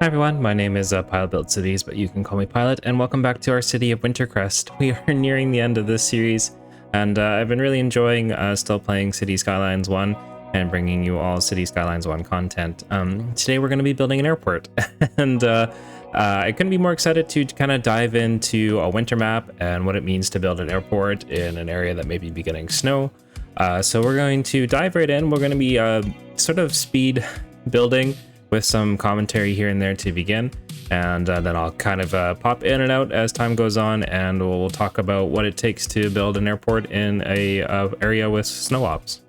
Hi everyone, my name is Pilot Built Cities, but you can call me Pilot, and welcome back to our city of Wintercrest. We are nearing the end of this series, and I've been really enjoying still playing City Skylines 1 and bringing you all City Skylines 1 content. Today we're going to be building an airport, and I couldn't be more excited to kind of dive into a winter map and what it means to build an airport in an area that may be getting snow. So we're going to dive right in. We're going to be sort of speed building with some commentary here and there to begin, and then I'll kind of pop in and out as time goes on, and we'll talk about what it takes to build an airport in a area with snow ops.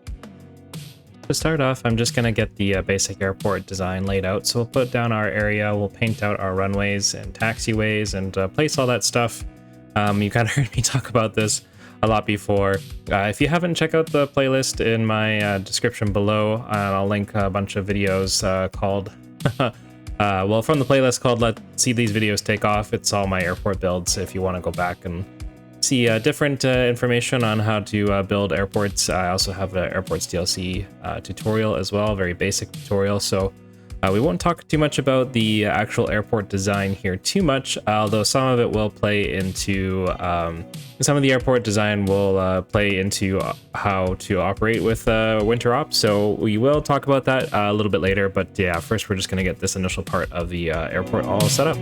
To start off, I'm just going to get the basic airport design laid out. So we'll put down our area, we'll paint out our runways and taxiways and place all that stuff. You kind of heard me talk about this a lot before. If you haven't, check out the playlist in my description below, and I'll link a bunch of videos called well, from the playlist called Let's See These Videos Take Off. It's all my airport builds if you want to go back and see different information on how to build airports. I also have an airports DLC tutorial as well, very basic tutorial. So we won't talk too much about the actual airport design here too much, although some of it will play into some of the airport design will play into how to operate with winter ops. So we will talk about that a little bit later, but yeah, first we're just going to get this initial part of the airport all set up.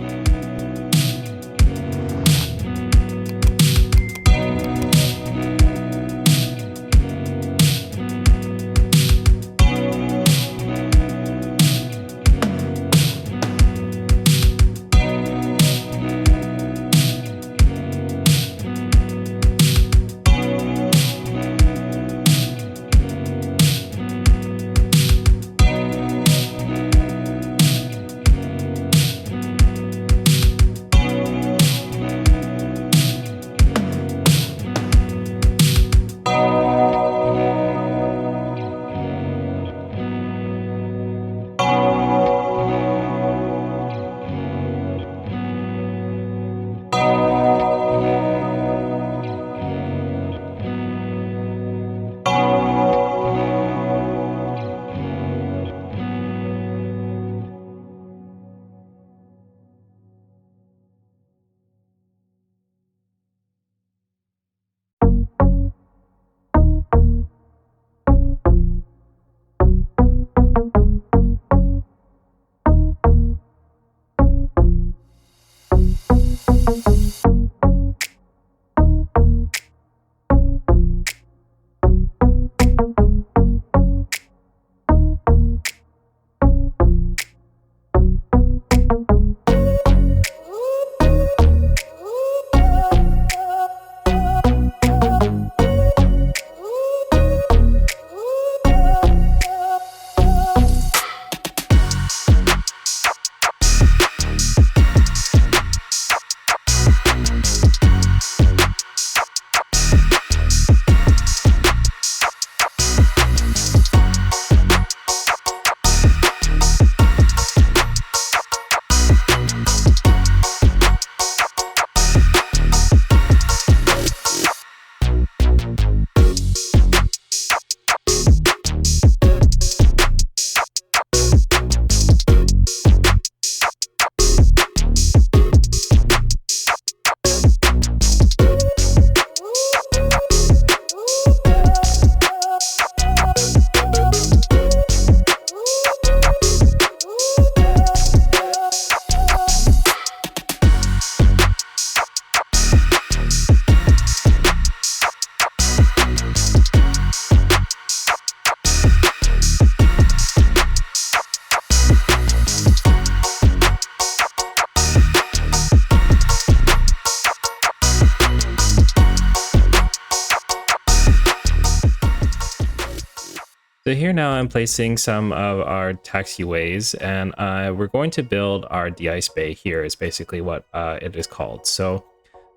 So here now I'm placing some of our taxiways, and we're going to build our de-ice bay here is basically what it is called. So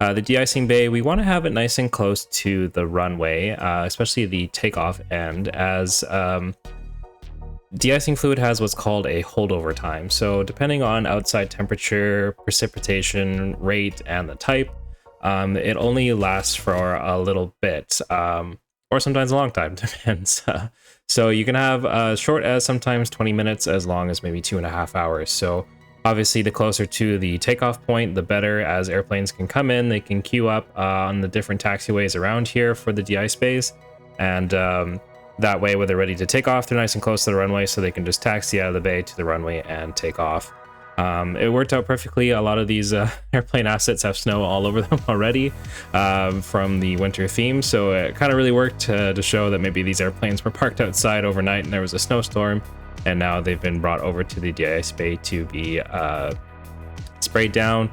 the de-icing bay, we want to have it nice and close to the runway, especially the takeoff end, as de-icing fluid has what's called a holdover time. So depending on outside temperature, precipitation rate, and the type, it only lasts for a little bit. Or sometimes a long time, depends. So you can have as short as sometimes 20 minutes, as long as maybe 2.5 hours. So Obviously, the closer to the takeoff point, the better, as airplanes can come in. They can queue up on the different taxiways around here for the de-ice bays, and that way, when they're ready to take off, they're nice and close to the runway, so they can just taxi out of the bay to the runway and take off. It worked out perfectly. A lot of these airplane assets have snow all over them already from the winter theme, so it kind of really worked to show that maybe these airplanes were parked outside overnight and there was a snowstorm, and now they've been brought over to the de-ice bay to be sprayed down.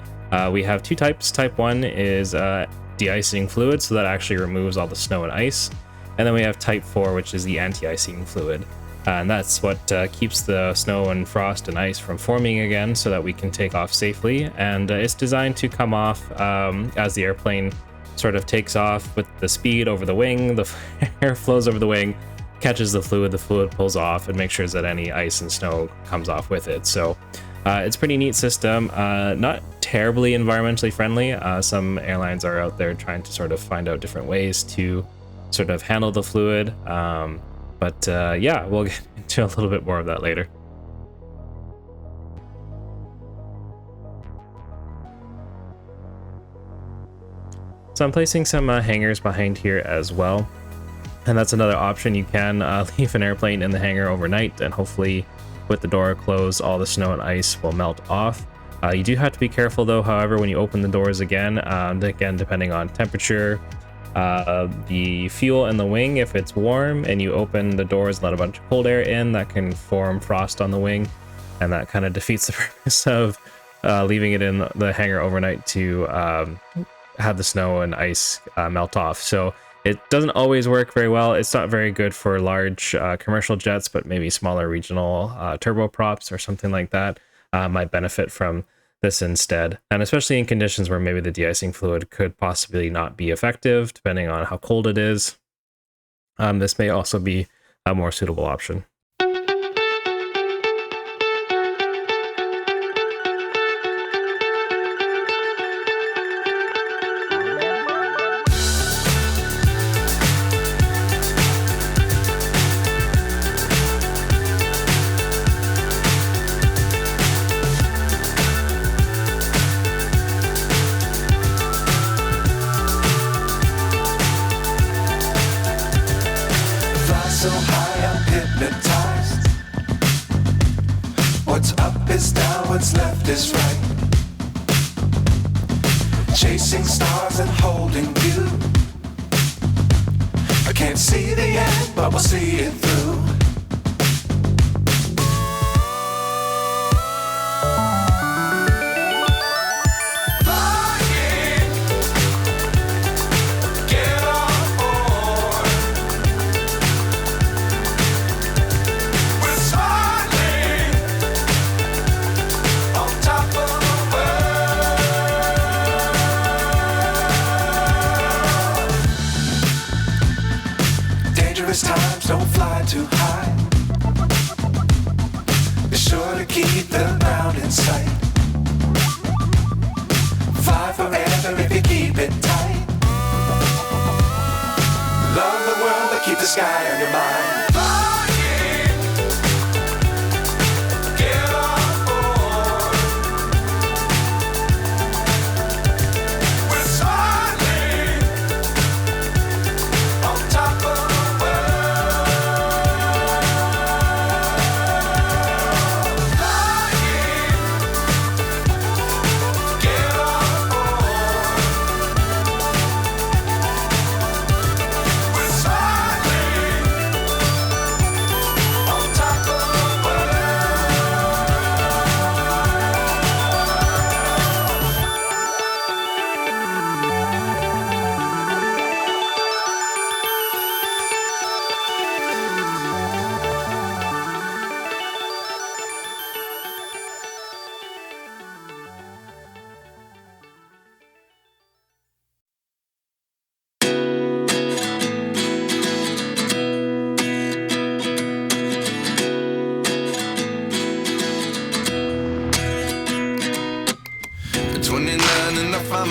We have two types. Type 1 is de-icing fluid, so that actually removes all the snow and ice. And then we have type 4, which is the anti-icing fluid. And that's what keeps the snow and frost and ice from forming again so that we can take off safely. And it's designed to come off as the airplane sort of takes off with the speed over the wing. The air flows over the wing, catches the fluid pulls off and makes sure that any ice and snow comes off with it. So it's a pretty neat system, not terribly environmentally friendly. Some airlines are out there trying to sort of find out different ways to sort of handle the fluid. But yeah, we'll get into a little bit more of that later. So I'm placing some hangars behind here as well. And that's another option. You can leave an airplane in the hangar overnight, and hopefully with the door closed, all the snow and ice will melt off. You do have to be careful though, however, when you open the doors again, depending on temperature, the fuel in the wing, if it's warm and you open the doors and let a bunch of cold air in, that can form frost on the wing, and that kind of defeats the purpose of leaving it in the hangar overnight to have the snow and ice melt off. So it doesn't always work very well. It's not very good for large commercial jets, but maybe smaller regional turboprops or something like that might benefit from this instead. And especially in conditions where maybe the de-icing fluid could possibly not be effective, depending on how cold it is. This may also be a more suitable option. So high I'm hypnotized. What's up is down, what's left is right. Chasing stars and holding you. I can't see the end, but we'll see it through. Times don't fly too high. Be sure to keep the ground in sight. Fly forever if you keep it tight. Love the world, but keep the sky on your mind.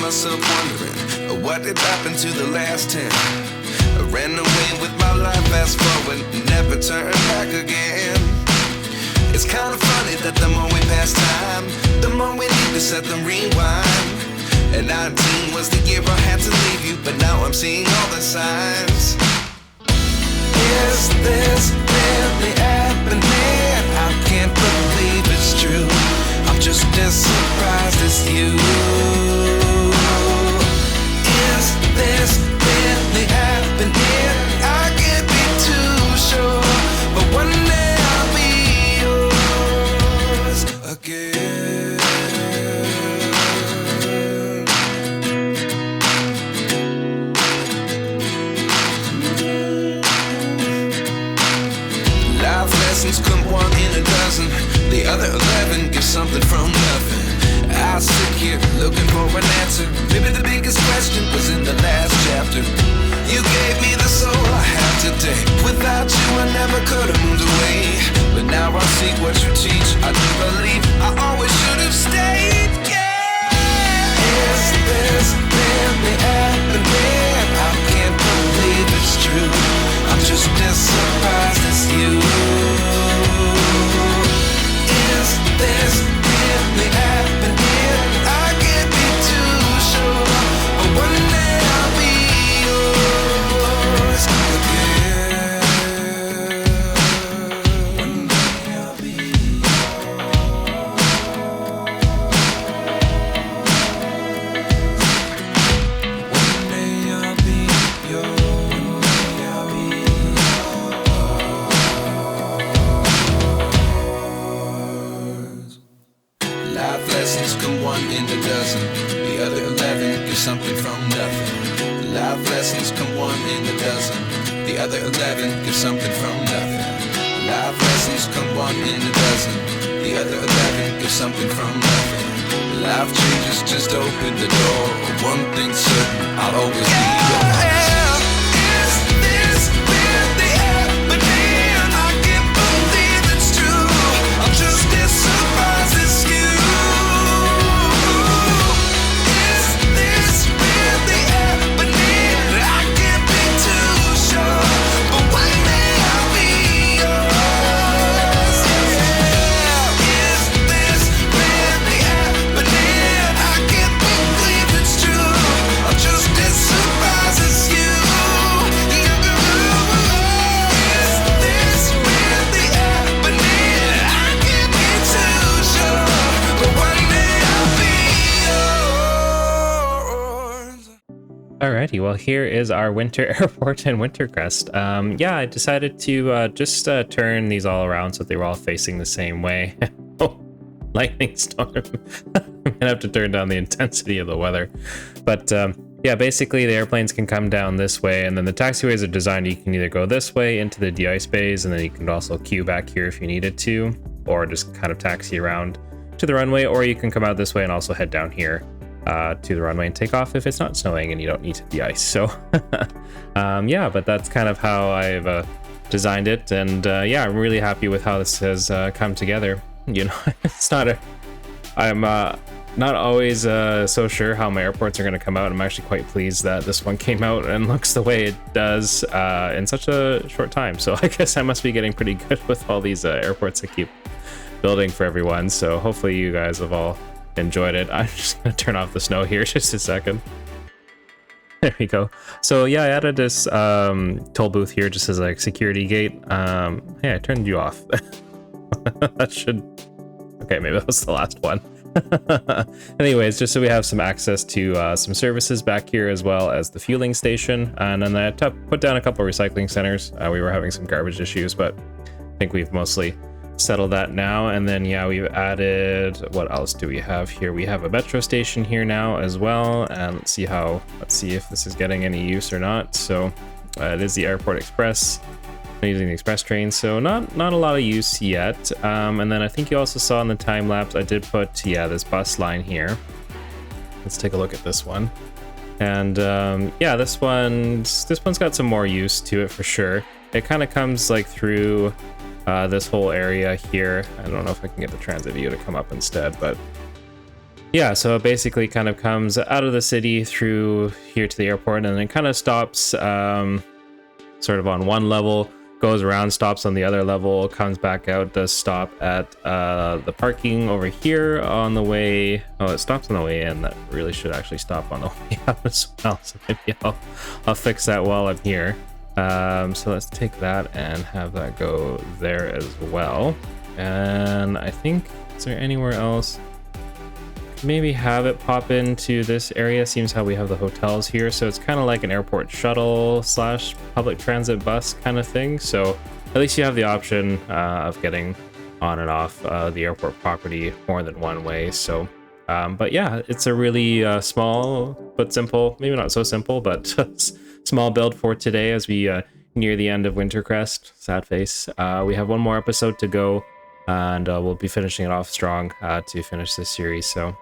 Myself wondering what did happen to the last 10. I ran away with my life, fast forward, never turn back again. It's kind of funny that the more we pass time, set the rewind. And 19 was the year I had to leave you, but now I'm seeing all the signs. Is this really happening? I can't believe it's true. I'm just as surprised as you. Is this really happening? I can't be too sure, but one day I'll be yours again. Life lessons come one in a dozen. The other 11 give something from nothing. I sit here looking for an answer. Maybe the biggest question was in the last chapter. You gave me the soul I have today. Without you I never could have moved away. But now I see what you teach. I do believe I always should have stayed. Yeah. Is this really happening? I can't believe it's true. I'm just as surprised as you. Is this really happening? I can't be too sure, but one day I'll be yours again. One day I'll be yours. One day I'll be yours. Life lessons come one in a dozen. The other 11 give something from nothing. Life lessons come one in a dozen. The other 11 give something from nothing. Life lessons come one in a dozen. The other 11 give something from nothing. Life changes just open the door. One thing's certain, I'll always be yours. Is this really happening? I can't believe it's true. I'm just as surprised as you. Alrighty, well here is our winter airport in Wintercrest. Yeah, I decided to just turn these all around so they were all facing the same way. Oh, lightning storm. I'm gonna have to turn down the intensity of the weather. But yeah, basically the airplanes can come down this way, and then the taxiways are designed, you can either go this way into the de-ice bays, and then you can also queue back here if you needed to, or just kind of taxi around to the runway, or you can come out this way and also head down here to the runway and take off if it's not snowing and you don't need to de-ice. So yeah, but that's kind of how I've designed it, and yeah, I'm really happy with how this has come together. You know, it's not a, I'm not always so sure how my airports are going to come out. I'm actually quite pleased that this one came out and looks the way it does in such a short time. So I guess I must be getting pretty good with all these airports I keep building for everyone. So hopefully you guys have all enjoyed it. I'm just gonna turn off the snow here just a second. There we go. So yeah, I added this toll booth here just as like security gate. Hey, I turned you off. That should, okay, maybe that was the last one. Anyways, just so we have some access to some services back here, as well as the fueling station. And then I put down a couple recycling centers. We were having some garbage issues, but I think we've mostly settle that now. And then yeah, we've added, what else do we have here? We have a metro station here now as well, and let's see if this is getting any use or not. So it is the Airport Express. I'm using the express train, so not a lot of use yet. And then I think you also saw in the time lapse I did put, yeah, this bus line here. Let's take a look at this one. And yeah, this one's got some more use to it for sure. It kind of comes like through this whole area here. I don't know if I can get the transit view to come up instead, but yeah, so it basically kind of comes out of the city through here to the airport, and then it kind of stops sort of on one level, goes around, stops on the other level, comes back out, does stop at the parking over here on the way. Oh, it stops on the way in. That really should actually stop on the way out as well. So maybe I'll fix that while I'm here. So let's take that and have that go there as well. And I think, is there anywhere else? Maybe have it pop into this area. Seems how we have the hotels here, so it's kind of like an airport shuttle slash public transit bus kind of thing. So at least you have the option of getting on and off the airport property more than one way. So but yeah, it's a really small but simple, maybe not so simple, but small build for today as we near the end of Wintercrest. Sad face. We have one more episode to go, and we'll be finishing it off strong to finish this series. So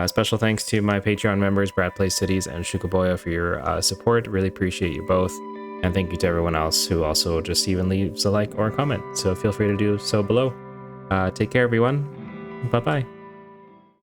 special thanks to my Patreon members, Brad Plays Cities and Shukaboya, for your support. Really appreciate you both. And thank you to everyone else who also just even leaves a like or a comment. So feel free to do so below. Take care, everyone. Bye-bye.